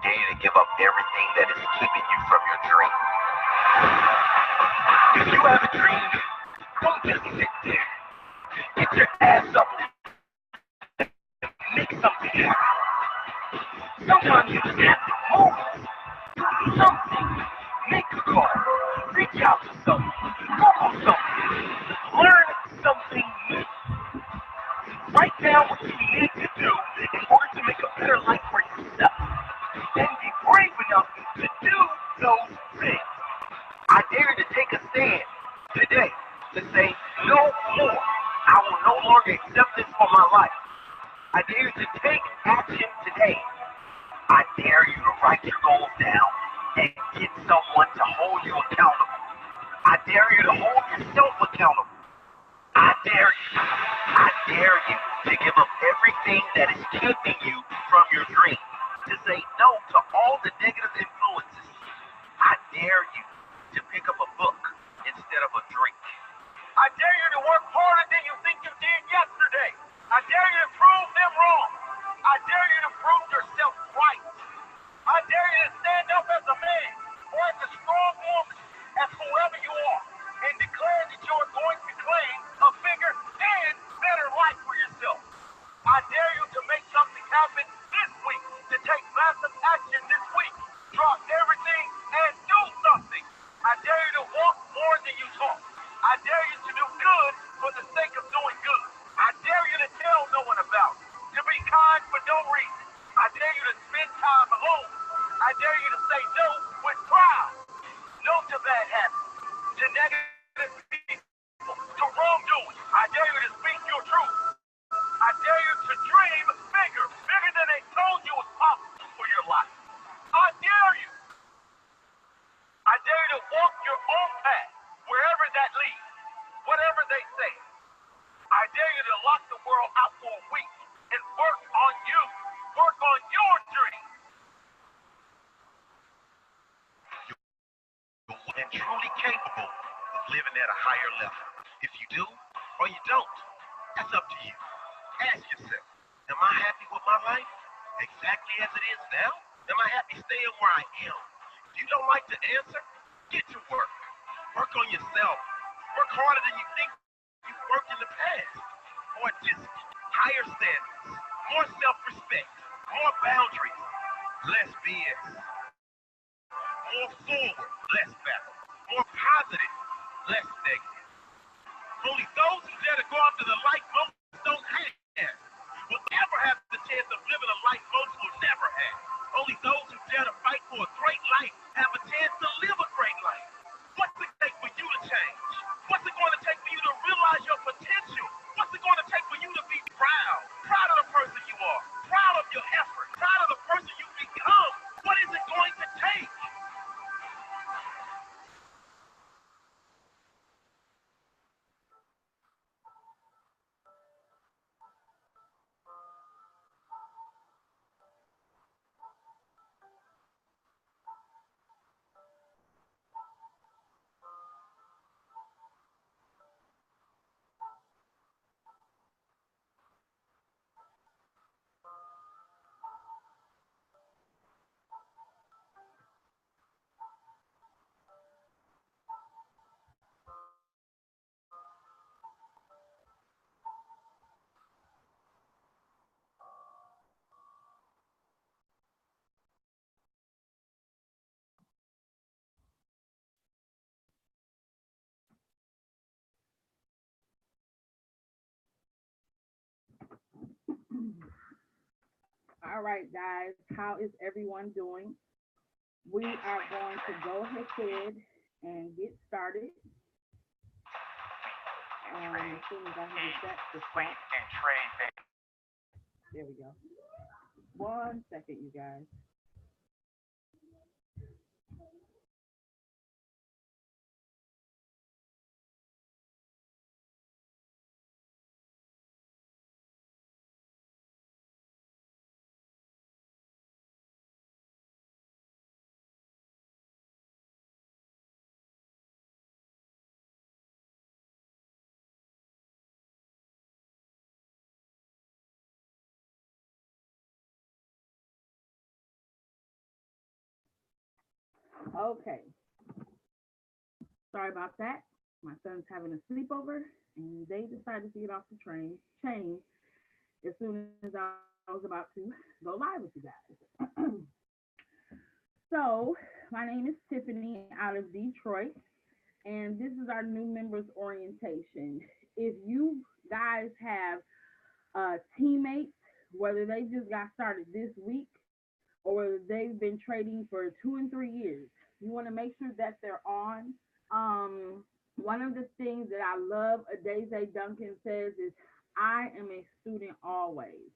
dare you to give up everything that is keeping you from your dream. If you have a dream, don't just sit there. Get your ass up and make something happen. Sometimes you just have to move. Do something. Make a call. Reach out to someone. Google something. Learn something new. Write down what you need to do in order to make a better life for yourself. And be brave enough to do those things. I dare you to take a stand today to say no more. I will no longer accept this for my life. I dare you to take action today. I dare you to write your goals down and get someone to hold you accountable. I dare you to hold yourself accountable. I dare you. I dare you to give up everything that is keeping you from your dream. To say no to all the negative influences. I dare you to pick up a book instead of a drink. I dare you to work harder than you think you did yesterday. I dare you to prove them wrong. I dare you to prove yourself right. I dare you to stand up as a man or as a strong woman, as whoever you are, and declare that you are going to claim a bigger and better life for yourself. I dare you to make something happen this week, to take massive action this week. Drop everything and do something. I dare you to walk more than you talk. I dare you to do good for the sake of doing good. I dare you to tell no one about it. To be kind for no reason. I dare you to spend time alone. I dare you to say no with pride. No to bad habits. To negative people. To wrongdoing. I dare you to speak your truth. I dare you to dream bigger. Bigger than they told you was possible for your life. I dare you. I dare you to walk your own path, wherever that leads, whatever they say. I dare you to lock the world out for a week and work on you. Work on your dream. You're and truly capable of living at a higher level. If you do or you don't, that's up to you. Ask yourself, am I happy with my life exactly as it is now? Am I happy staying where I am? If you don't like the answer, get to work. Work on yourself. Work harder than you think you've worked in the past. More discipline, higher standards, more self-respect, more boundaries, less BS. More forward, less backward. More positive, less negative. Only those who dare to go after the life most don't have will ever have the chance of living a life most will never have. Only those who dare to fight for a great life have a chance to live a great life. What's it take for you to change? What's it going to take for you to realize your potential? What's it going to take for you to be proud? Proud of the person you are. Proud of your effort. Proud of the person you've become. What is it going to take? All right, guys, how is everyone doing? We are going to go ahead and get started. As soon as I can get that to start. There we go. 1 second, you guys. Okay. Sorry about that. My son's having a sleepover, and they decided to get off the chain as soon as I was about to go live with you guys. So, my name is Tiffany out of Detroit, and this is our new members orientation. If you guys have teammates, whether they just got started this week or whether they've been trading for 2 and 3 years, you want to make sure that they're on. One of the things that I love Adeze Duncan says is, I am a student always.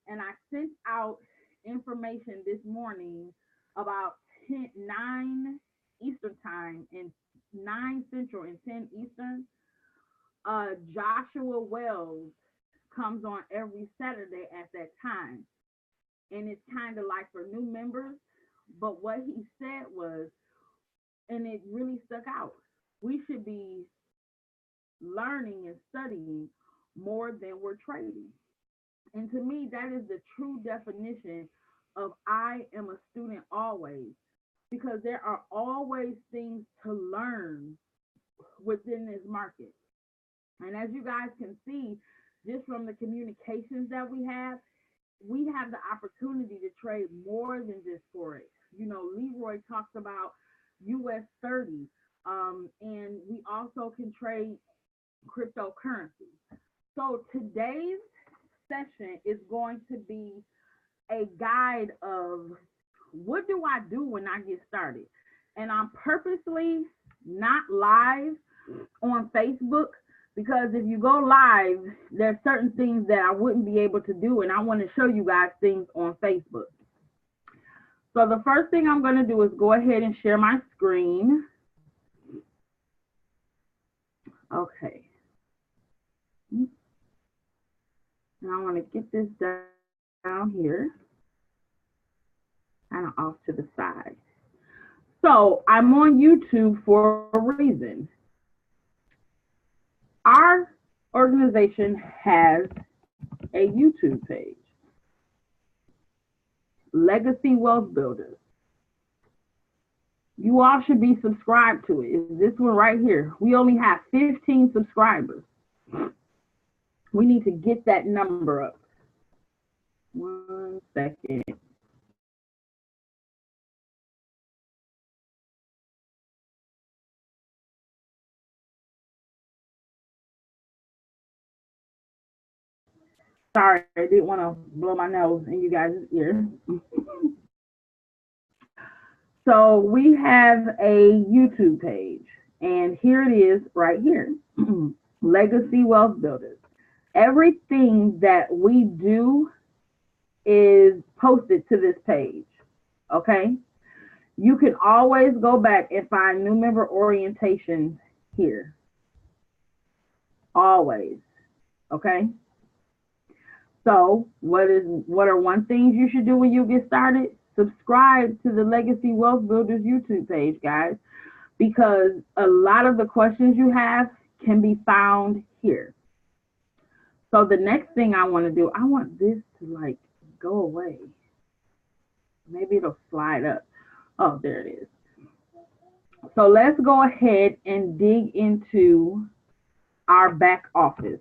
And I sent out information this morning about 9 Eastern time and 9 Central and 10 Eastern. Joshua Wells comes on every Saturday at that time. And it's kind of like for new members. But what he said was, and it really stuck out, we should be learning and studying more than we're trading. And to me, that is the true definition of I am a student always, because there are always things to learn within this market. And as you guys can see, just from the communications that we have the opportunity to trade more than just Forex. You know, Leroy talks about US 30, and we also can trade cryptocurrency. So today's session is going to be a guide of what do I do when I get started. And I'm purposely not live on Facebook, because if you go live, there's certain things that I wouldn't be able to do, and I want to show you guys things on Facebook. So the first thing I'm going to do is go ahead and share my screen. Okay. And I want to get this down here, kind of off to the side. So I'm on YouTube for a reason. Our organization has a YouTube page, Legacy Wealth Builders. You all should be subscribed to it. It's this one right here. We only have 15 subscribers. We need to get that number up. 1 second. Sorry, I didn't want to blow my nose in you guys' ear. So we have a YouTube page, and here it is right here, Legacy Wealth Builders. Everything that we do is posted to this page, okay? You can always go back and find new member orientations here, always, okay? So what are one things you should do when you get started? Subscribe to the Legacy Wealth Builders YouTube page, guys, because a lot of the questions you have can be found here. So the next thing I want to do, I want this to like go away. Maybe it'll slide up. Oh, there it is. So let's go ahead and dig into our back office.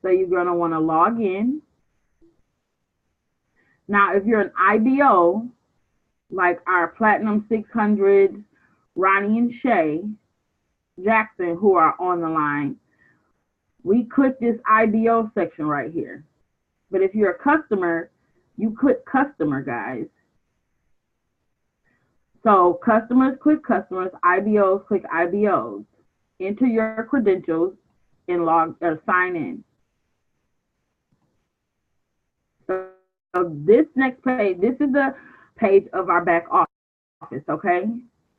So you're going to want to log in. Now, if you're an IBO, like our Platinum 600, Ronnie and Shay Jackson, who are on the line, we click this IBO section right here. But if you're a customer, you click customer, guys. So customers click customers, IBOs click IBOs. Enter your credentials and sign in. So this next page, this is the page of our back office, okay?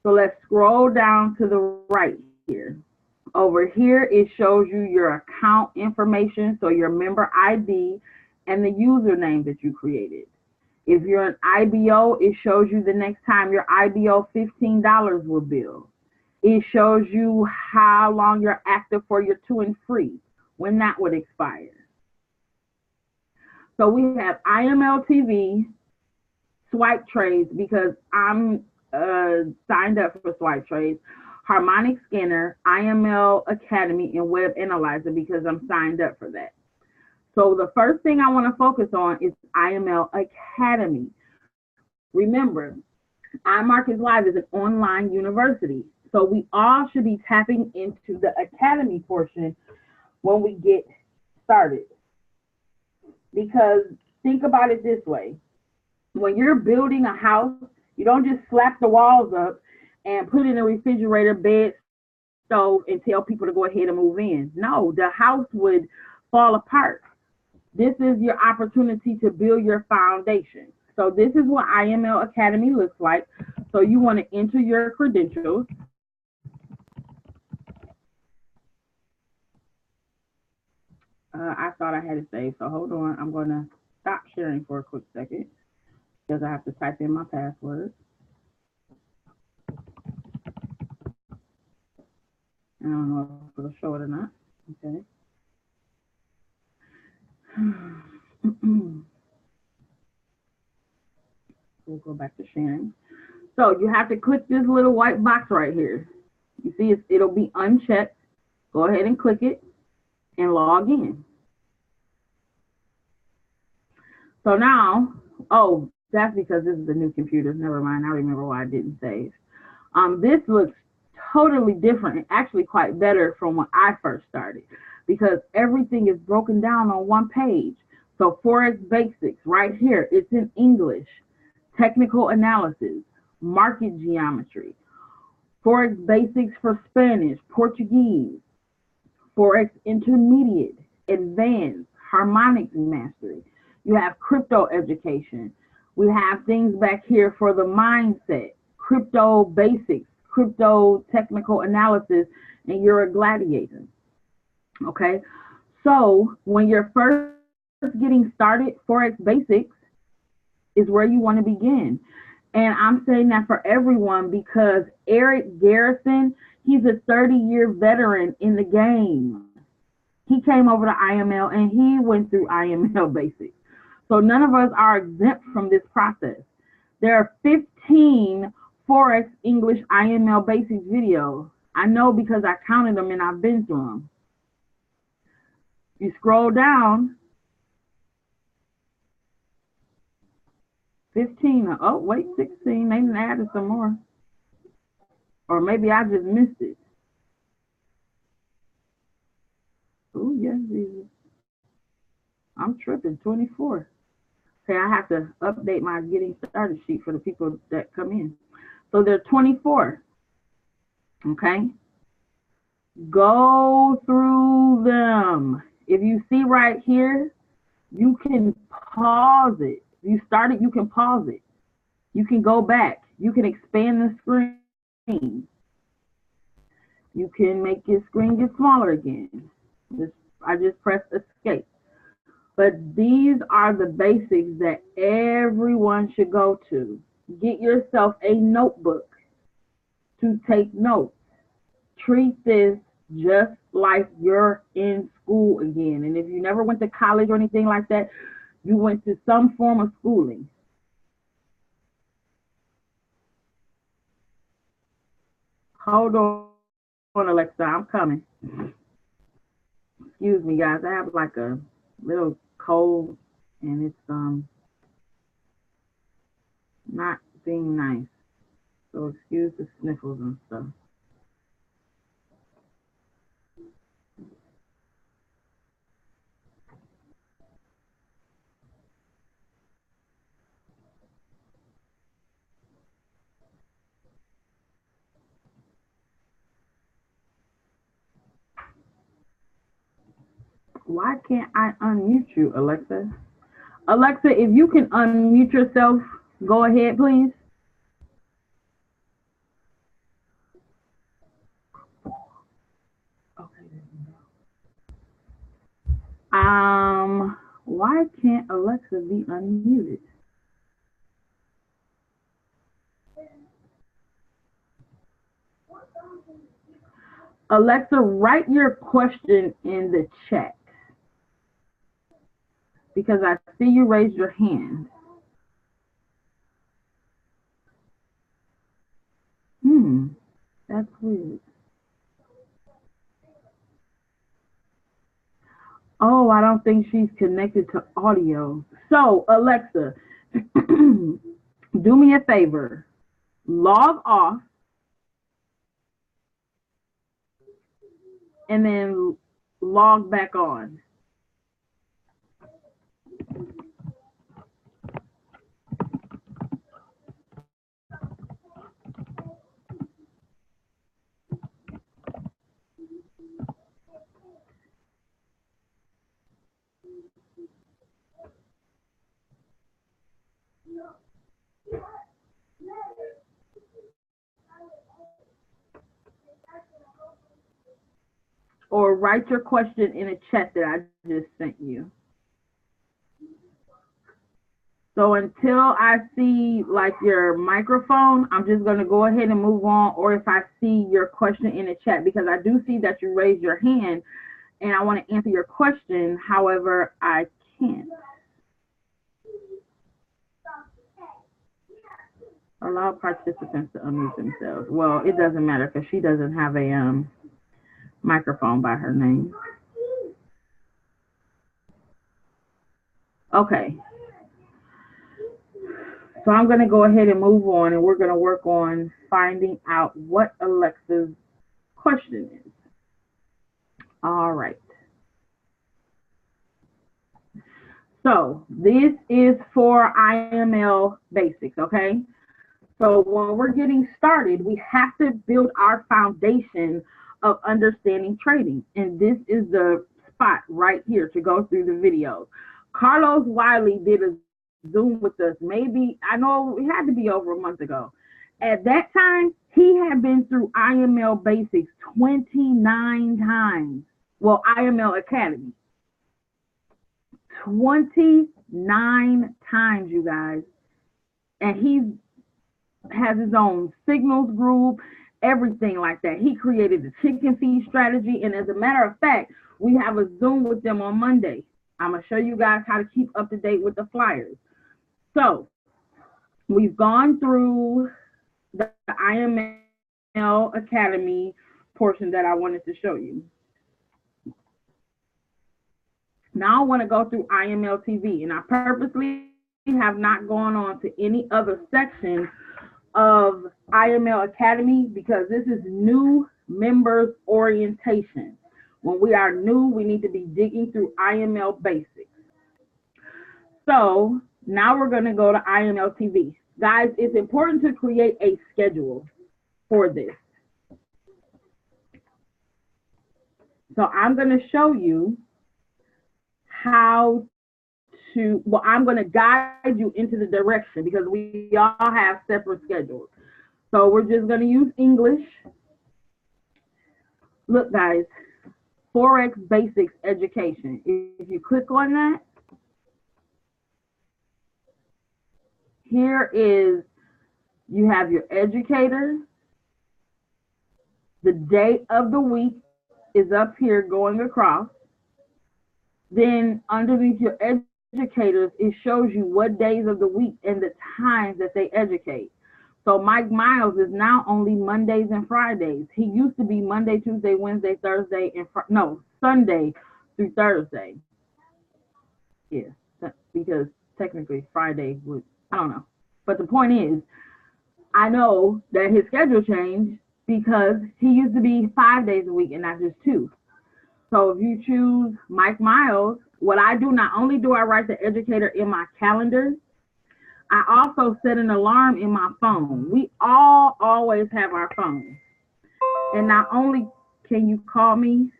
So let's scroll down to the right here. Over here, it shows you your account information, so your member ID and the username that you created. If you're an IBO, it shows you the next time your IBO $15 will bill. It shows you how long you're active for your 2 and free, when that would expire. So we have IML TV, Swipe Trades because I'm signed up for Swipe Trades, Harmonic Scanner, IML Academy, and Web Analyzer because I'm signed up for that. So the first thing I want to focus on is IML Academy. Remember, iMarketsLive is an online university. So we all should be tapping into the academy portion when we get started. Because think about it this way. When you're building a house, you don't just slap the walls up and put in a refrigerator, bed, stove, and tell people to go ahead and move in. No, the house would fall apart. This is your opportunity to build your foundation. So this is what IML Academy looks like. So you want to enter your credentials. I thought I had it saved, so hold on. I'm going to stop sharing for a quick second because I have to type in my password. I don't know if it'll show it or not. Okay. We'll go back to sharing. So you have to click this little white box right here. You see it'll be unchecked. Go ahead and click it and log in. So now, oh, that's because this is a new computer. Never mind. I remember why I didn't save. This looks totally different and actually quite better from when I first started because everything is broken down on one page. So Forex Basics right here, it's in English, technical analysis, market geometry, Forex Basics for Spanish, Portuguese, Forex Intermediate, Advanced, Harmonics Mastery. You have crypto education. We have things back here for the mindset, crypto basics, crypto technical analysis, and you're a gladiator. Okay, so when you're first getting started, Forex Basics is where you want to begin. And I'm saying that for everyone because Eric Garrison, he's a 30-year veteran in the game. He came over to IML and he went through IML Basics. So none of us are exempt from this process. There are 15 Forex English IML Basics videos. I know because I counted them and I've been through them. You scroll down, 15, oh wait, 16, they added some more. Or maybe I just missed it. Oh yes, Jesus. I'm tripping, 24. Okay, I have to update my getting started sheet for the people that come in. So there are 24. Okay. Go through them. If you see right here, you can pause it. If you start it, you can pause it. You can go back. You can expand the screen. You can make your screen get smaller again. I just pressed escape. But these are the basics that everyone should go to. Get yourself a notebook to take notes. Treat this just like you're in school again. And if you never went to college or anything like that, you went to some form of schooling. Hold on, Alexa, I'm coming. Excuse me, guys. I have like a little cold and it's not being nice. So excuse the sniffles and stuff. Why can't I unmute you, Alexa? Alexa, if you can unmute yourself, go ahead, please. Okay. Why can't Alexa be unmuted? Alexa, write your question in the chat. because I see you raised your hand. That's weird. Oh, I don't think she's connected to audio. So, Alexa, do me a favor. Log off and then log back on. Or write your question in a chat that I just sent you. So until I see like your microphone, I'm just going to go ahead and move on. Or if I see your question in the chat, because I do see that you raised your hand and I want to answer your question. However, I can't. Allow participants to unmute themselves. Well, it doesn't matter because she doesn't have a microphone by her name. Okay. So I'm going to go ahead and move on, and we're going to work on finding out what Alexa's question is. All right. So this is for IML basics, okay? So when we're getting started, we have to build our foundation of understanding trading. And this is the spot right here to go through the videos. Carlos Wiley did a Zoom with us. Maybe, I know it had to be over a month ago. At that time, he had been through IML Basics 29 times. Well, IML Academy. 29 times, you guys. And he has his own signals group, everything like that. He created the chicken feed strategy. And as a matter of fact, we have a Zoom with them on Monday. I'm going to show you guys how to keep up to date with the flyers. So we've gone through the IML Academy portion that I wanted to show you. Now I want to go through IML TV, and I purposely have not gone on to any other section of IML Academy because this is new members orientation. When we are new, we need to be digging through IML basics. So now we're going to go to IML TV. Guys, it's important to create a schedule for this. So I'm going to show you how to, well, I'm going to guide you into the direction because we all have separate schedules. So we're just going to use English. Look, guys, Forex Basics Education. If you click on that, here is, you have your educator. The day of the week is up here going across. Then underneath your educators, it shows you what days of the week and the times that they educate. So Mike Miles is now only Mondays and Fridays. He used to be Monday, Tuesday, Wednesday, Thursday, and Sunday through Thursday. Yeah, because technically Friday would, I don't know. But the point is, I know that his schedule changed because he used to be 5 days a week and not just 2. So if you choose Mike Miles, what I do, not only do I write the educator in my calendar, I also set an alarm in my phone. We all always have our phone. And not only can you call me,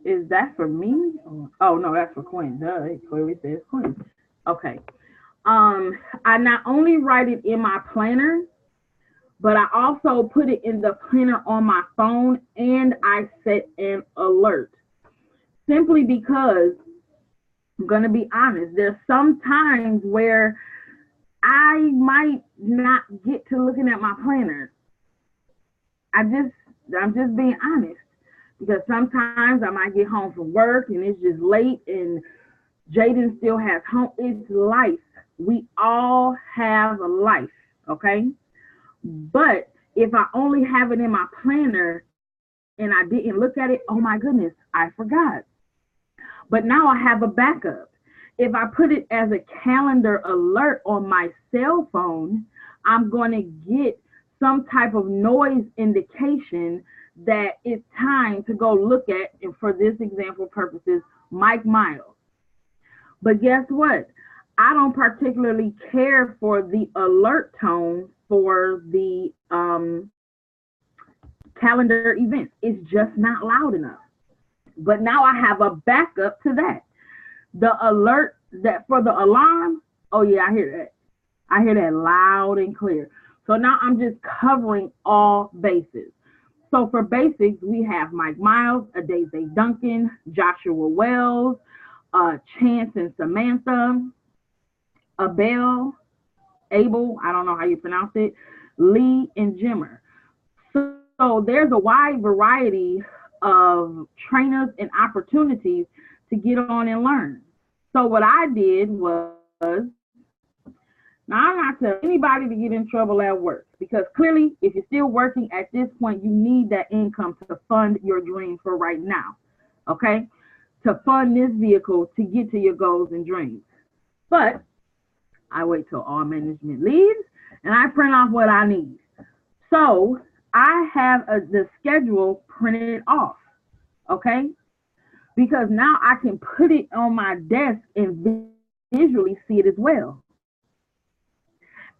is that for me? Oh, no, that's for Quinn. Duh, it clearly says Quinn. Okay. I not only write it in my planner, but I also put it in the planner on my phone, and I set an alert. Simply because, I'm going to be honest, there's some times where I might not get to looking at my planner. I'm just being honest because sometimes I might get home from work and it's just late and Jaden still has home. It's life. We all have a life, okay? But if I only have it in my planner and I didn't look at it, oh my goodness, I forgot. But now I have a backup. If I put it as a calendar alert on my cell phone, I'm going to get some type of noise indication that it's time to go look at, and for this example purposes, Mike Miles. But guess what? I don't particularly care for the alert tone for the calendar events. It's just not loud enough. But now I have a backup to that. The alert that for the alarm, oh yeah, I hear that. I hear that loud and clear. So now I'm just covering all bases. So for basics, we have Mike Miles, Adeze Duncan, Joshua Wells, Chance and Samantha, Abel, I don't know how you pronounce it, Lee and Jimmer. So there's a wide variety of trainers and opportunities to get on and learn. So what I did was, now I'm not telling anybody to get in trouble at work because clearly if you're still working at this point, you need that income to fund your dreams for right now, okay? To fund this vehicle to get to your goals and dreams. But I wait till all management leaves and I print off what I need. So I have the schedule printed off, okay? Because now I can put it on my desk and visually see it as well.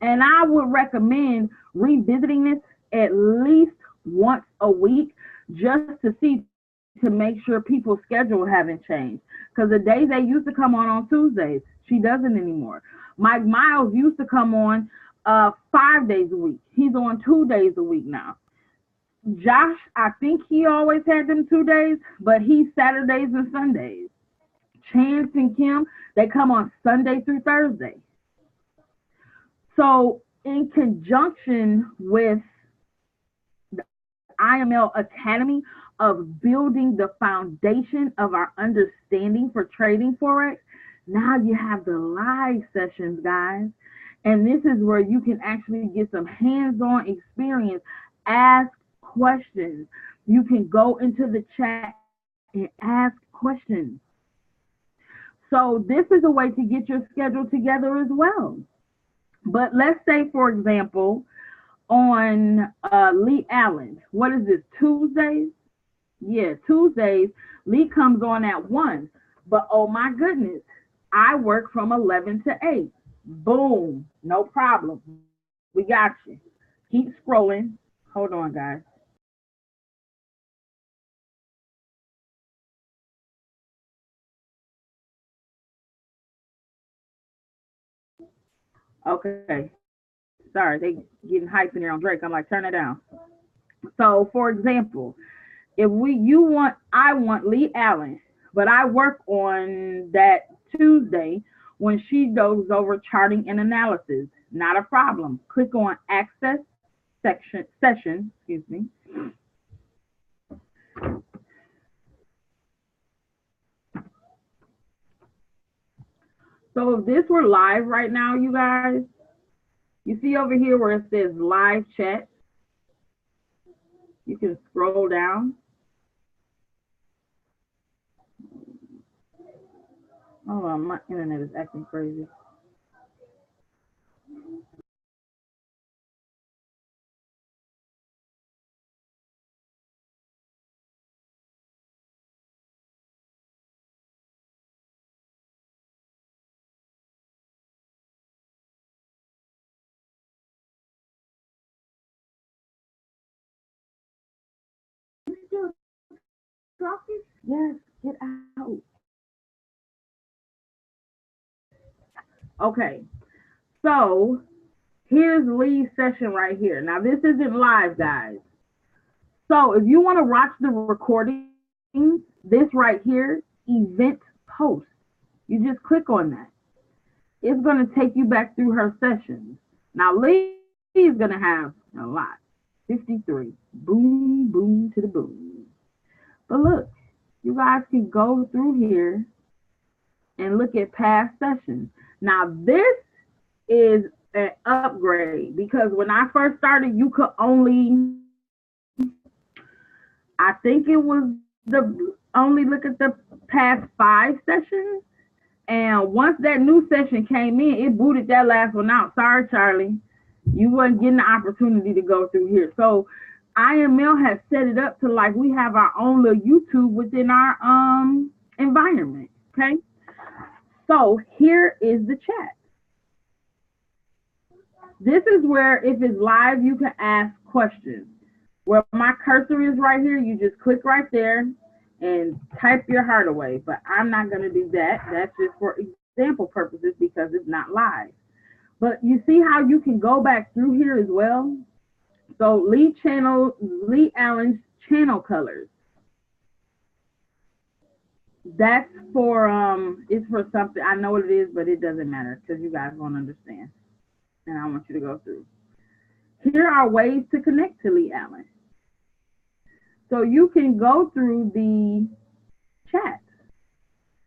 And I would recommend revisiting this at least once a week just to see, to make sure people's schedule haven't changed. Because the days they used to come on Tuesdays, she doesn't anymore. Mike Miles used to come on 5 days a week. He's on 2 days a week now. Josh, I think he always had them 2 days, but he's Saturdays and Sundays. Chance and Kim, they come on Sunday through Thursday. So in conjunction with the IML Academy of building the foundation of our understanding for trading Forex, now you have the live sessions, guys. And this is where you can actually get some hands-on experience, ask questions. You can go into the chat and ask questions. So this is a way to get your schedule together as well. But let's say, for example, on Lee Allen, what is this, Tuesdays? Yeah, Tuesdays, Lee comes on at 1. But oh my goodness, I work from 11 to 8. Boom, no problem. We got you. Keep scrolling. Hold on, guys. Okay. Sorry, they getting hyped in there on Drake. I'm like, turn it down. So, for example, if I want Lee Allen, but I work on that Tuesday when she goes over charting and analysis. Not a problem. Click on access session, excuse me. So if this were live right now, you guys, you see over here where it says live chat, you can scroll down. Hold on, my internet is acting crazy. Still talking? Yes, get out. Okay, so here's Lee's session right here. Now this isn't live, guys. So if you want to watch the recording, this right here, event post, you just click on that. It's going to take you back through her sessions. Now Lee is going to have a lot. 53. Boom, boom to the boom. But look, you guys can go through here and look at past sessions. Now, this is an upgrade because when I first started, you could only, I think it was the only look at the past 5 sessions. And once that new session came in, it booted that last one out. Sorry, Charlie. You wasn't getting the opportunity to go through here. So IML has set it up to like we have our own little YouTube within our environment. Okay. So here is the chat. This is where if it's live, you can ask questions. Where my cursor is right here, you just click right there and type your heart away. But I'm not going to do that. That's just for example purposes because it's not live. But you see how you can go back through here as well? So Lee Allen's channel colors. That's for, it's for something. I know what it is, but it doesn't matter because you guys won't understand. And I want you to go through. Here are ways to connect to Lee Allen. So you can go through the chat.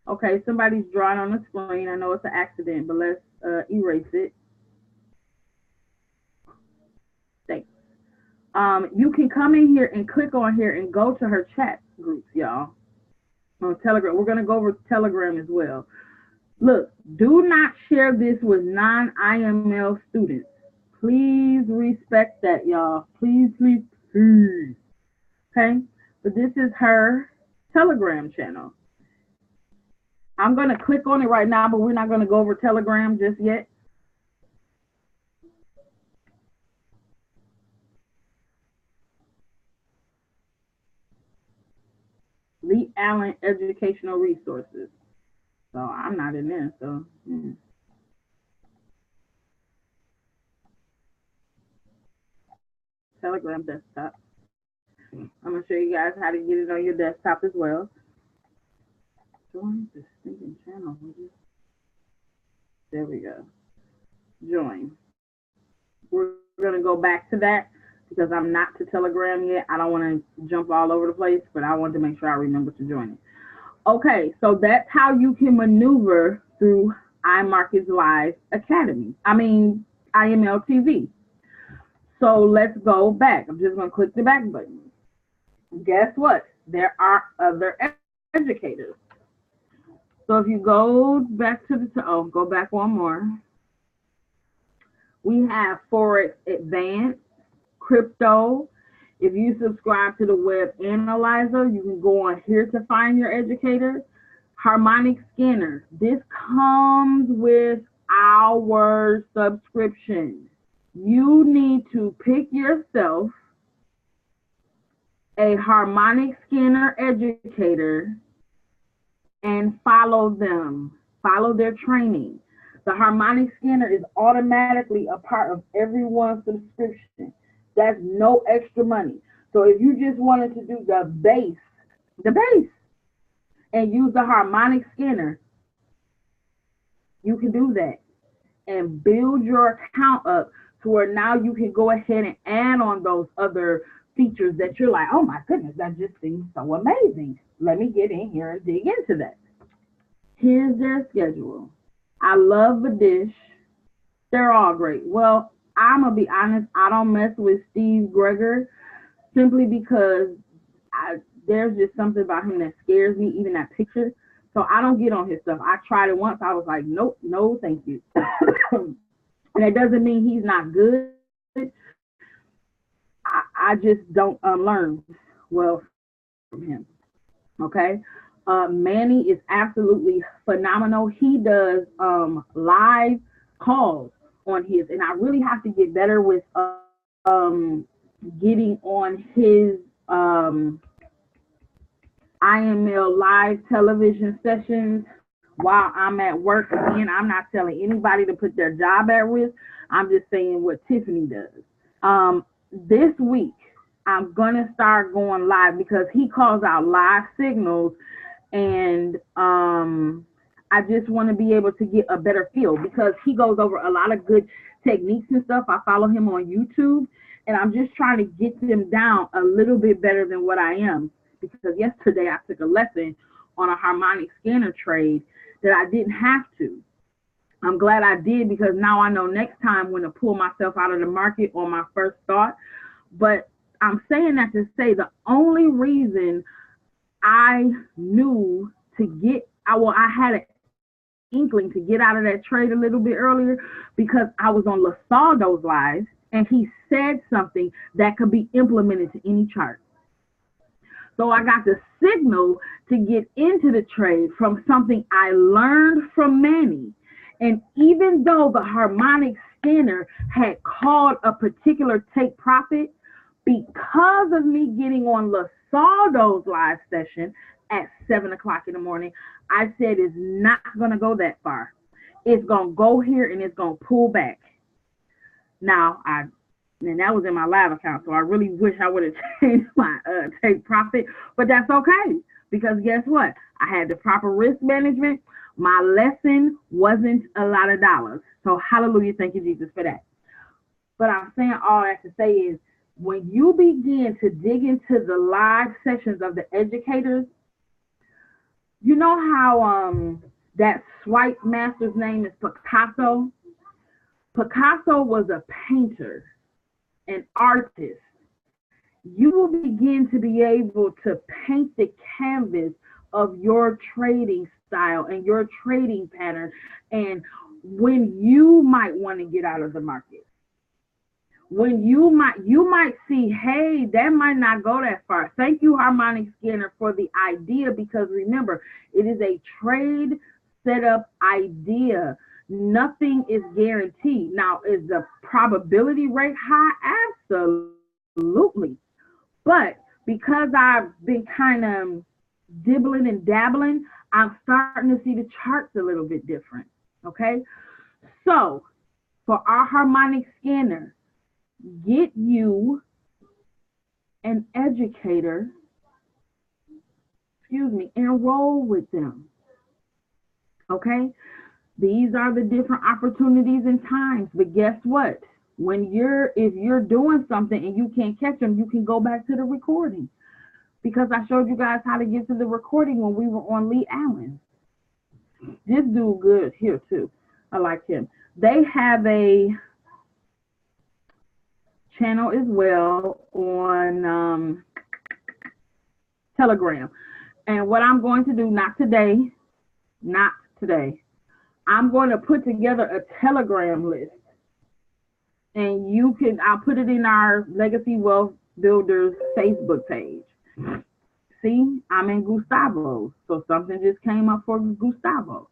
Okay, somebody's drawing on the screen. I know it's an accident, but let's erase it. Thanks. You can come in here and click on here and go to her chat groups, y'all. On Telegram. We're going to go over Telegram as well. Look, do not share this with non-IML students. Please respect that, y'all. Please, please, please. Okay? But this is her Telegram channel. I'm going to click on it right now, but we're not going to go over Telegram just yet. Lee Allen Educational Resources. So I'm not in there, so. Telegram desktop. I'm going to show you guys how to get it on your desktop as well. Join the stinking channel. There we go. Join. We're going to go back to that because I'm not to Telegram yet. I don't want to jump all over the place, but I wanted to make sure I remember to join it. Okay, so that's how you can maneuver through iMarketsLive Academy. I mean, IML TV. So let's go back. I'm just going to click the back button. Guess what? There are other educators. So if you go back to the, go back one more. We have Forex Advanced, Crypto. If you subscribe to the Web Analyzer, you can go on here to find your educator. Harmonic Scanner. This comes with our subscription. You need to pick yourself a harmonic scanner educator and follow them. Follow their training. The harmonic scanner is automatically a part of everyone's subscription. That's no extra money. So if you just wanted to do the base, and use the harmonic scanner, you can do that and build your account up to where now you can go ahead and add on those other features that you're like, oh my goodness, that just seems so amazing. Let me get in here and dig into that. Here's their schedule. I love the dish. They're all great. Well, I'm going to be honest, I don't mess with Steve Greger simply because there's just something about him that scares me, even that picture. So I don't get on his stuff. I tried it once. I was like, nope, no, thank you. And it doesn't mean he's not good. I just don't learn well from him. Okay. Manny is absolutely phenomenal. He does live calls on his, and I really have to get better with getting on his IML live television sessions while I'm at work. Again, I'm not telling anybody to put their job at risk. I'm just saying what Tiffany does. This week, I'm going to start going live because he calls out live signals, and I just want to be able to get a better feel because he goes over a lot of good techniques and stuff. I follow him on YouTube, And I'm just trying to get them down a little bit better than what I am. Because yesterday I took a lesson on a harmonic scanner trade that I didn't have to. I'm glad I did because now I know next time when to pull myself out of the market on my first thought. But I'm saying that to say the only reason I knew to get, I had an inkling to get out of that trade a little bit earlier because I was on Lasaldo's live and he said something that could be implemented to any chart. So I got the signal to get into the trade from something I learned from Manny. And even though the harmonic scanner had called a particular take profit, because of me getting on Lasaldo's live session at 7 o'clock in the morning, I said it's not going to go that far. It's going to go here and it's going to pull back. Now, and that was in my live account, so I really wish I would have changed my take profit, but that's okay because guess what? I had the proper risk management. My lesson wasn't a lot of dollars. So hallelujah, thank you, Jesus, for that. But I'm saying all that to say is when you begin to dig into the live sessions of the educators, you know how that swipe master's name is Picasso? Picasso was a painter, an artist. You will begin to be able to paint the canvas of your trading style and your trading pattern and when you might want to get out of the market. When you might see, hey, that might not go that far. Thank you, Harmonic Scanner, for the idea because remember, it is a trade setup idea. Nothing is guaranteed. Now, is the probability rate high? Absolutely. But because I've been kind of dibbling and dabbling, I'm starting to see the charts a little bit different. Okay. So for our harmonic scanner, get you an educator, enroll with them. Okay. These are the different opportunities and times. But guess what? If you're doing something and you can't catch them, you can go back to the recording. Because I showed you guys how to get to the recording when we were on Lee Allen. This dude good here too. I like him. They have a channel as well on Telegram. And what I'm going to do, not today, I'm going to put together a Telegram list. And I'll put it in our Legacy Wealth Builders Facebook page. See, I'm in Gustavo's, so something just came up for Gustavo.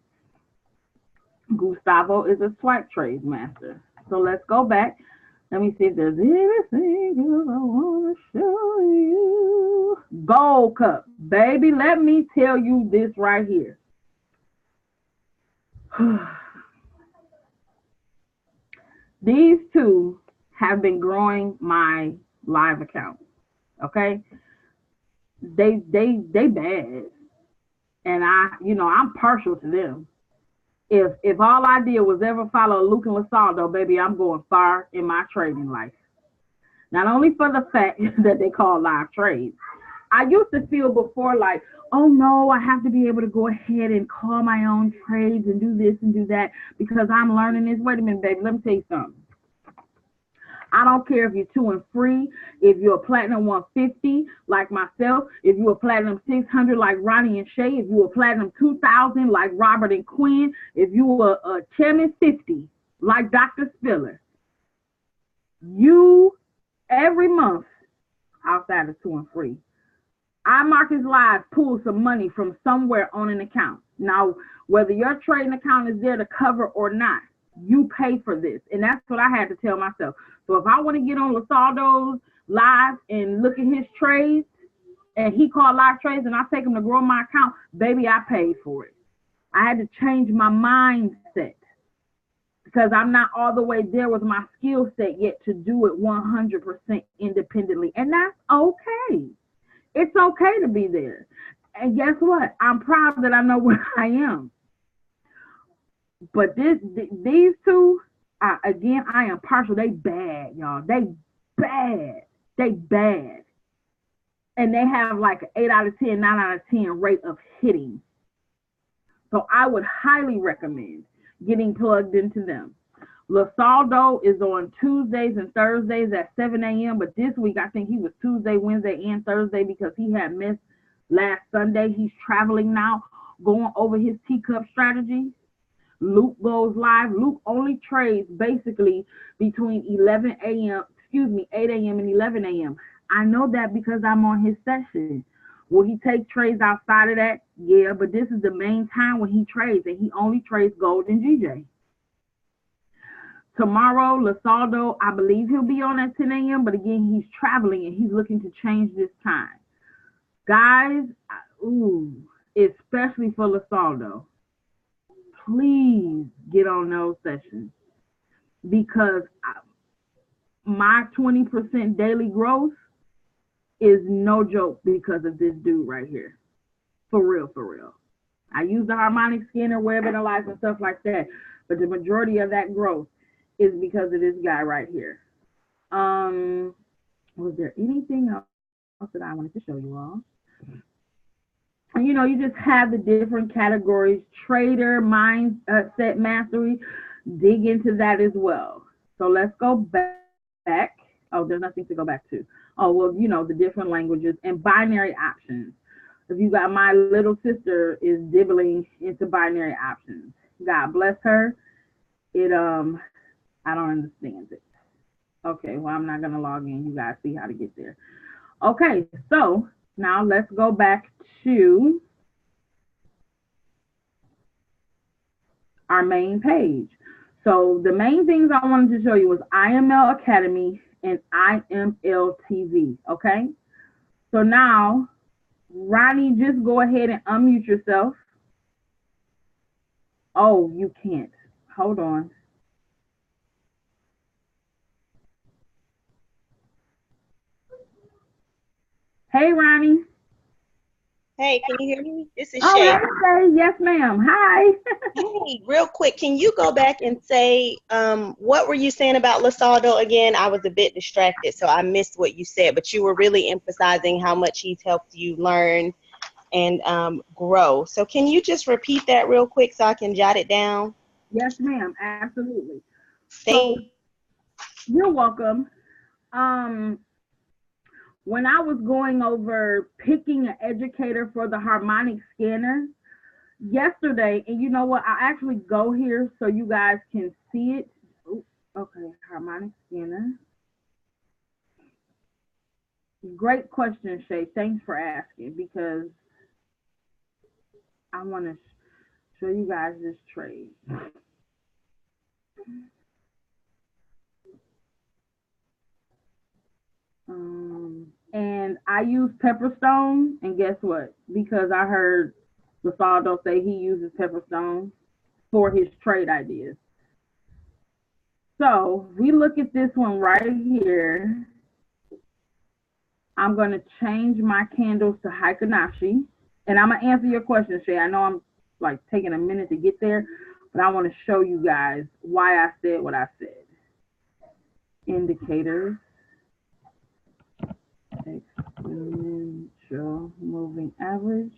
Gustavo is a swipe trade master. So let's go back. Let me see if there's anything else I want to show you. Gold Cup. Baby, let me tell you this right here. These two have been growing my live account. Okay? They bad. And I'm partial to them. If all I did was ever follow Luke and Lasaldo, baby, I'm going far in my trading life. Not only for the fact that they call live trades. I used to feel before like, oh no, I have to be able to go ahead and call my own trades and do this and do that because I'm learning this. Wait a minute, baby, let me tell you something. I don't care if you're 2 and free, if you're a platinum 150 like myself, if you're a platinum 600 like Ronnie and Shay, if you're a platinum 2000 like Robert and Quinn, if you're a chairman 50 like Dr. Spiller, you every month outside of 2 and free, iMarketsLive pulls some money from somewhere on an account. Now, whether your trading account is there to cover or not, you pay for this. And that's what I had to tell myself. So if I want to get on Lasaldo's live and look at his trades, and he called live trades, and I take him to grow my account, baby, I paid for it. I had to change my mindset because I'm not all the way there with my skill set yet to do it 100% independently. And that's okay. It's okay to be there. And guess what? I'm proud that I know where I am. But these two, again, I am partial. They bad, y'all. They bad. They bad. And they have like an 8 out of 10, 9 out of 10 rate of hitting. So I would highly recommend getting plugged into them. LaSaldo is on Tuesdays and Thursdays at 7 a.m. But this week, I think he was Tuesday, Wednesday, and Thursday because he had missed last Sunday. He's traveling now, going over his teacup strategy. Luke goes live. Luke only trades basically between 11 a.m., 8 a.m. and 11 a.m. I know that because I'm on his session. Will he take trades outside of that? Yeah, but this is the main time when he trades, and he only trades gold and GJ. Tomorrow, LaSaldo, I believe he'll be on at 10 a.m., but again, he's traveling and he's looking to change this time. Guys, especially for LaSaldo, please get on those sessions because my 20% daily growth is no joke because of this dude right here. For real, for real. I use the harmonic scanner, web analyze, and stuff like that, but the majority of that growth is because of this guy right here. Was there anything else that I wanted to show you all? You know, you just have the different categories, trader, mindset mastery, dig into that as well. So let's go back. Oh, there's nothing to go back to. Oh, well, you know, the different languages and binary options. If you got my little sister is dibbling into binary options. God bless her. I don't understand it. Okay, well, I'm not going to log in. You guys see how to get there. Okay, so now let's go back to our main page. So the main things I wanted to show you was IML Academy and IML TV, okay? So now, Ronnie, just go ahead and unmute yourself. Oh, you can't. Hold on. Hey, Ronnie. Hey, can you hear me? This is Oh, Shay. Hey, yes, ma'am. Hi. Hey, real quick, can you go back and say what were you saying about LaSaldo again? I was a bit distracted, so I missed what you said, but you were really emphasizing how much he's helped you learn and grow. So can you just repeat that real quick so I can jot it down? Yes, ma'am. Absolutely. So you're welcome. When I was going over picking an educator for the harmonic scanner yesterday, and you know what? I actually go here so you guys can see it. Ooh, okay, harmonic scanner. Great question, Shay. Thanks for asking because I want to show you guys this trade. And I use Pepperstone, and guess what? Because I heard LaSaldo say he uses Pepperstone for his trade ideas. So we look at this one right here. I'm going to change my candles to Hikanashi, and I'm going to answer your question, Shay. I know I'm like taking a minute to get there, but I want to show you guys why I said what I said. Indicators. Exponential moving average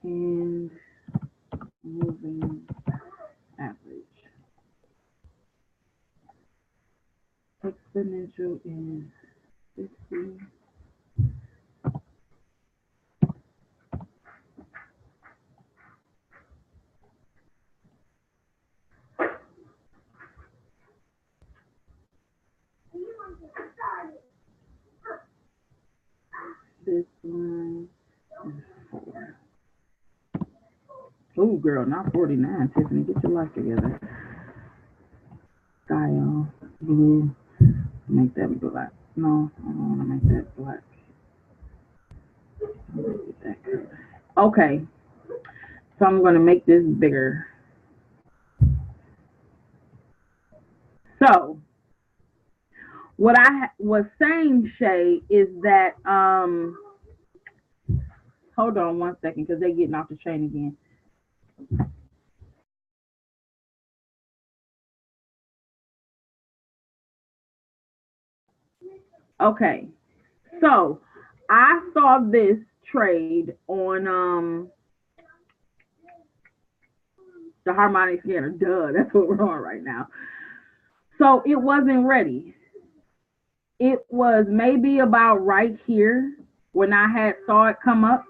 and moving average. Exponential is 50. This one is 4. Oh, girl, not 49. Tiffany, get your life together. Style, blue, make that black. No, I don't want to make that black. Make that color. Okay, so I'm going to make this bigger. So, what I was saying, Shay, is that, hold on one second because they're getting off the chain again. Okay, so I saw this trade on the harmonic scanner. Duh, that's what we're on right now. So it wasn't ready. It was maybe about right here when I had saw it come up.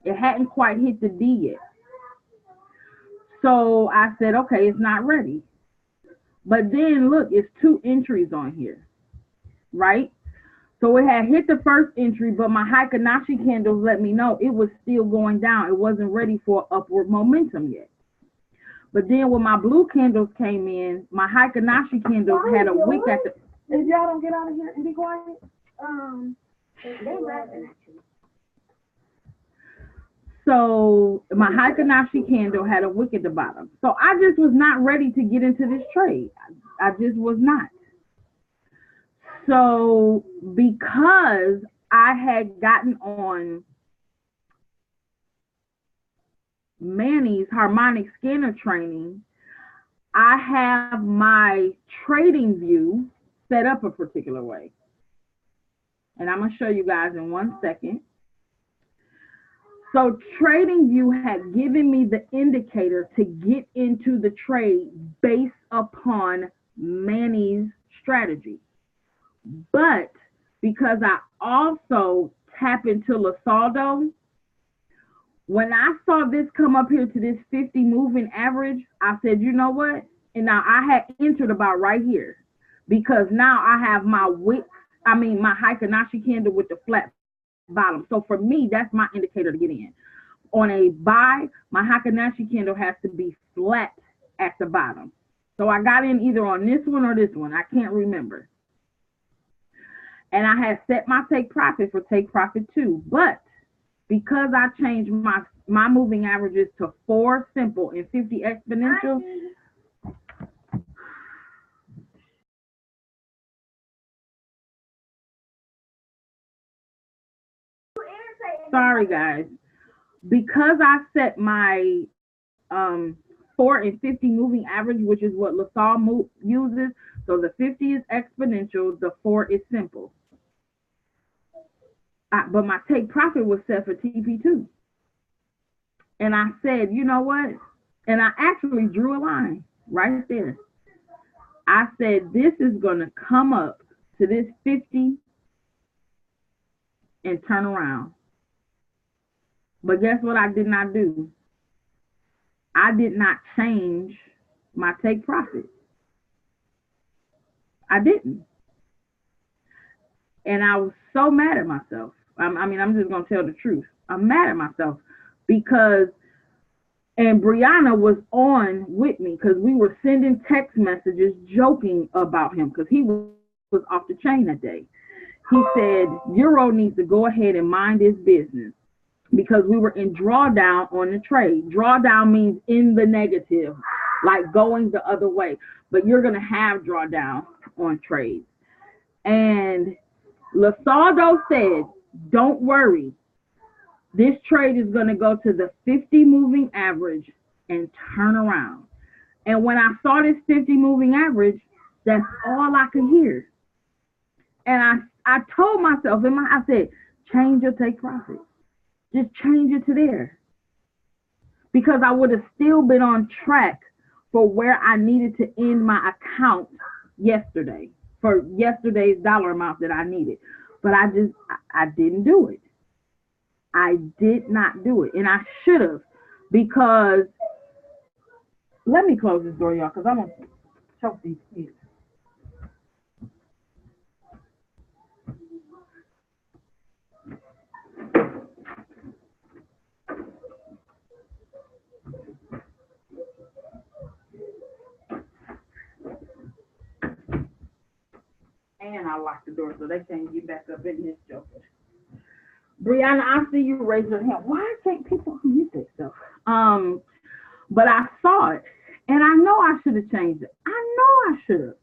It hadn't quite hit the D yet. So I said, okay, it's not ready. But then look, it's 2 entries on here, right? So it had hit the first entry, but my Heikin candles let me know it was still going down. It wasn't ready for upward momentum yet. But then when my blue candles came in, my Heikin candles had a wick at the... If y'all don't get out of here and be quiet, they laughing at you. So my Heikin candle had a wick at the bottom. So I just was not ready to get into this trade. I just was not. So because I had gotten on Manny's harmonic scanner training, I have my trading view set up a particular way. And I'm going to show you guys in 1 second. So trading view had given me the indicator to get into the trade based upon Manny's strategy. But because I also tap into Lasaldo, when I saw this come up here to this 50 moving average, I said, you know what? And now I had entered about right here because now I have my wick, my Heikin candle with the flat bottom. So for me, that's my indicator to get in. On a buy, my Heikin candle has to be flat at the bottom. So I got in either on this one or this one. I can't remember. And I had set my take profit for take profit 2. But because I changed my moving averages to 4 simple and 50 exponential, sorry guys, because I set my 4 and 50 moving average, which is what LaSalle uses, so the 50 is exponential, the 4 is simple. But my take profit was set for TP2. And I said, you know what? And I actually drew a line right there. I said, this is going to come up to this 50 and turn around. But guess what I did not do? I did not change my take profit. I didn't. And I was so mad at myself. I'm just going to tell the truth. I'm mad at myself because, and Brianna was on with me because we were sending text messages joking about him because he was off the chain that day. He said, Euro needs to go ahead and mind his business because we were in drawdown on the trade. Drawdown means in the negative, like going the other way. But you're going to have drawdown on trades. And Lasaldo said, don't worry. This trade is going to go to the 50 moving average and turn around. And when I saw this 50 moving average, that's all I could hear. And I told myself, I said, change your take profit. Just change it to there. Because I would have still been on track for where I needed to end my account yesterday, for yesterday's dollar amount that I needed. But I didn't do it. I did not do it. And I should have, because let me close this door, y'all, because I'm going to choke these kids. And I locked the door so they can't get back up in this joker. Brianna, I see you raise your hand. Why can't people unmute themselves? But I saw it, and I know I should have changed it. I know I should have.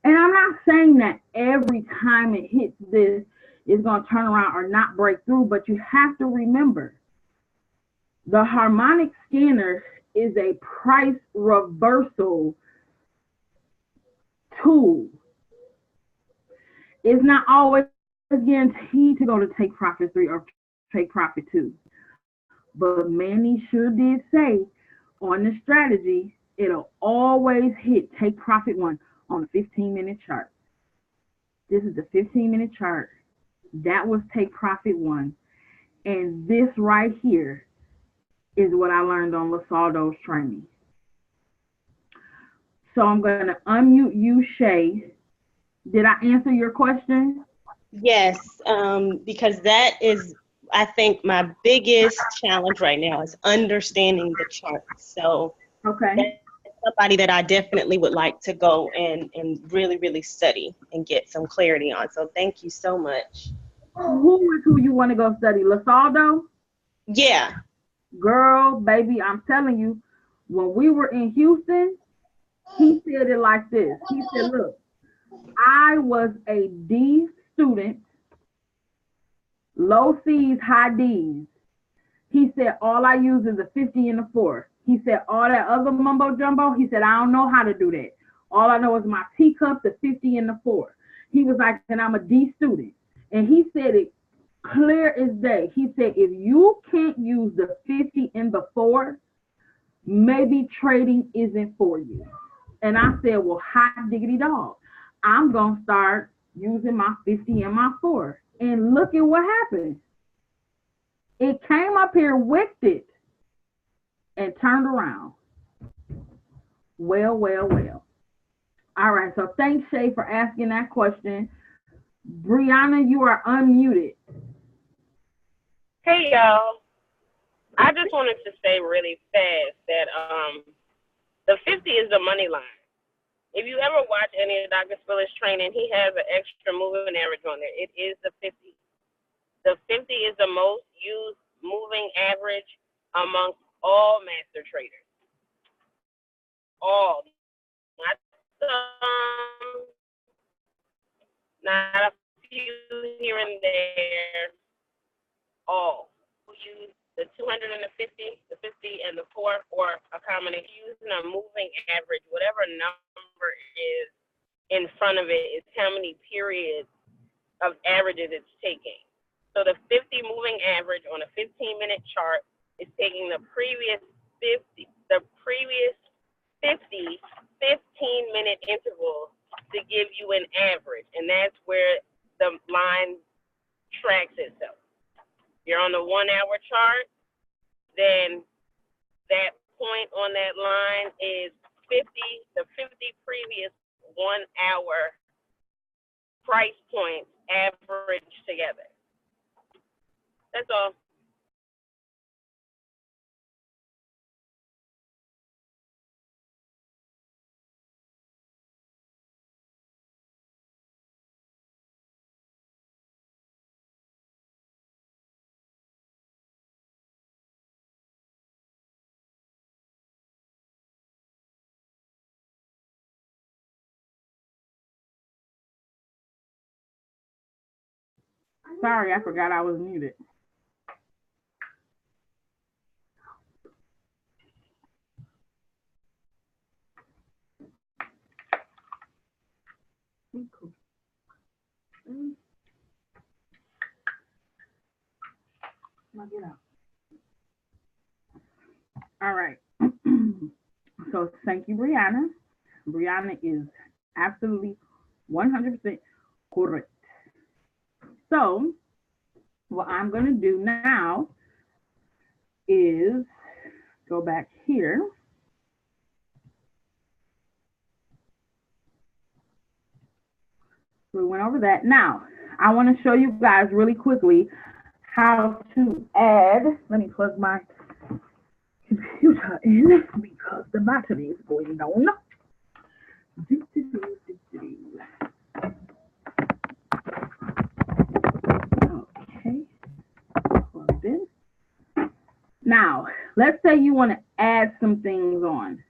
And I'm not saying that every time it hits this, it's going to turn around or not break through, but you have to remember, the harmonic scanner is a price reversal tool. It's not always guaranteed to go to Take Profit 3 or Take Profit 2. But Manny sure did say on the strategy, it'll always hit Take Profit 1 on a 15-minute chart. This is the 15-minute chart. That was Take Profit 1. And this right here is what I learned on Lasaldo's training. So I'm going to unmute you, Shay. Did I answer your question? Yes, because that is, I think, my biggest challenge right now is understanding the charts. So Okay. that's somebody that I definitely would like to go and really, really study and get some clarity on. So thank you so much. Who you want to go study? Lasaldo? Yeah. Girl, baby, I'm telling you, when we were in Houston, he said it like this. He said, look, I was a D student, low C's, high D's. He said, all I use is a 50 and a 4. He said, all that other mumbo jumbo, he said, I don't know how to do that. All I know is my teacup, the 50 and the 4. He was like, and I'm a D student. And he said it clear as day. He said, if you can't use the 50 and the 4, maybe trading isn't for you. And I said, well, hot diggity dog. I'm going to start using my 50 and my 4. And look at what happened. It came up here, wicked it, and turned around. Well, well, well. All right, so thanks, Shay, for asking that question. Brianna, you are unmuted. Hey, y'all. I just wanted to say really fast that the 50 is the money line. If you ever watch any of Dr. Spiller's training, he has an extra moving average on there. It is the 50. The 50 is the most used moving average amongst all master traders. All. Not some, not a few here and there. All. Use the 250, the 50, and the 4, or a combination. Using a moving average, whatever number is in front of it is how many periods of averages it's taking. So the 50 moving average on a 15-minute chart is taking the previous 50, 15-minute intervals to give you an average, and that's where the line tracks itself. You're on the 1-hour chart, then that point on that line is the 50 previous 1-hour price points averaged together. That's all. Sorry, I forgot I was muted. Get out. All right. So thank you, Brianna. Brianna is absolutely 100% correct. So what I'm going to do now is go back here. So we went over that. Now, I want to show you guys really quickly how to add. Let me plug my computer in because the battery is going down. Okay. Plugged in. Now, let's say you want to add some things on.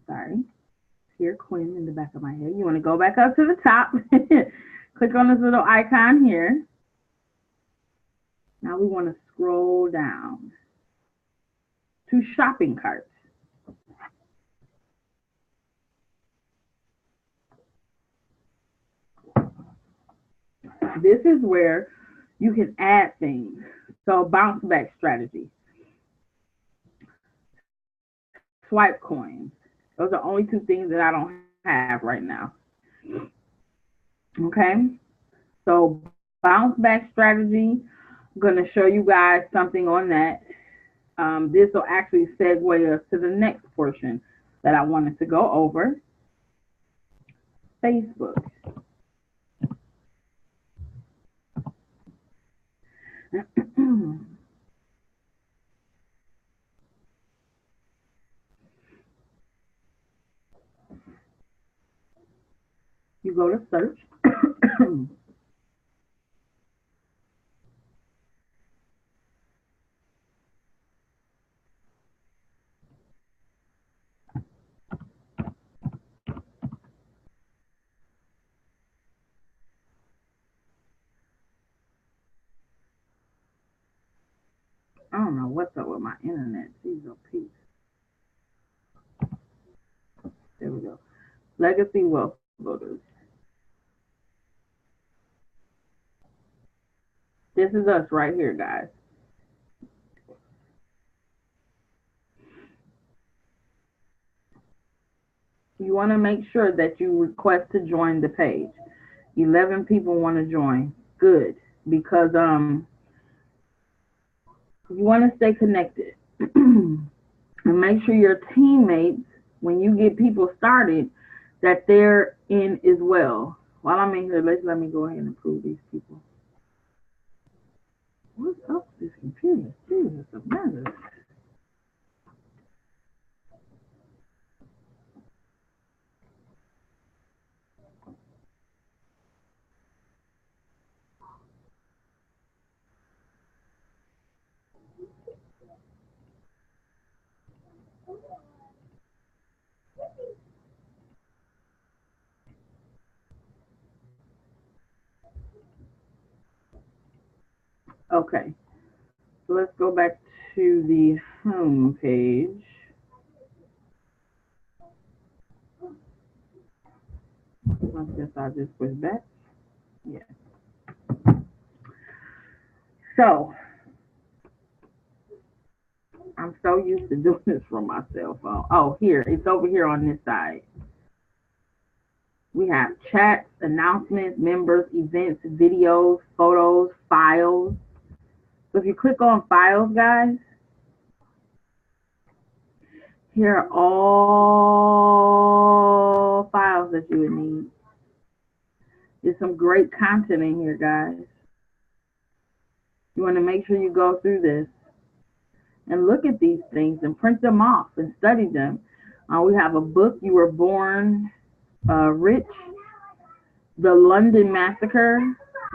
Sorry. Here, Quinn, in the back of my head. You want to go back up to the top. Click on this little icon here. Now we want to scroll down to shopping carts. This is where you can add things. So bounce back strategy, swipe coins. Those are only two things that I don't have right now. Okay. So bounce back strategy, I'm going to show you guys something on that. This will actually segue us to the next portion that I wanted to go over. Facebook. You go to search. I don't know what's up with my internet. Jeez, oh, peace. There we go. Legacy wealth builders. This is us right here, guys. You want to make sure that you request to join the page. 11 people want to join. Good, because you want to stay connected. And make sure your teammates, when you get people started, that they're in as well. While I'm in here, let me go ahead and approve these people. What's up with this computer? Jesus, Amanda. Okay, so let's go back to the home page. I guess I'll just push back. Yeah. So, I'm so used to doing this from my cell phone. Oh, here, it's over here on this side. We have chats, announcements, members, events, videos, photos, files. So if you click on files, guys, here are all files that you would need. There's some great content in here, guys. You want to make sure you go through this and look at these things and print them off and study them. We have a book, You Were Born Rich, The London Massacre.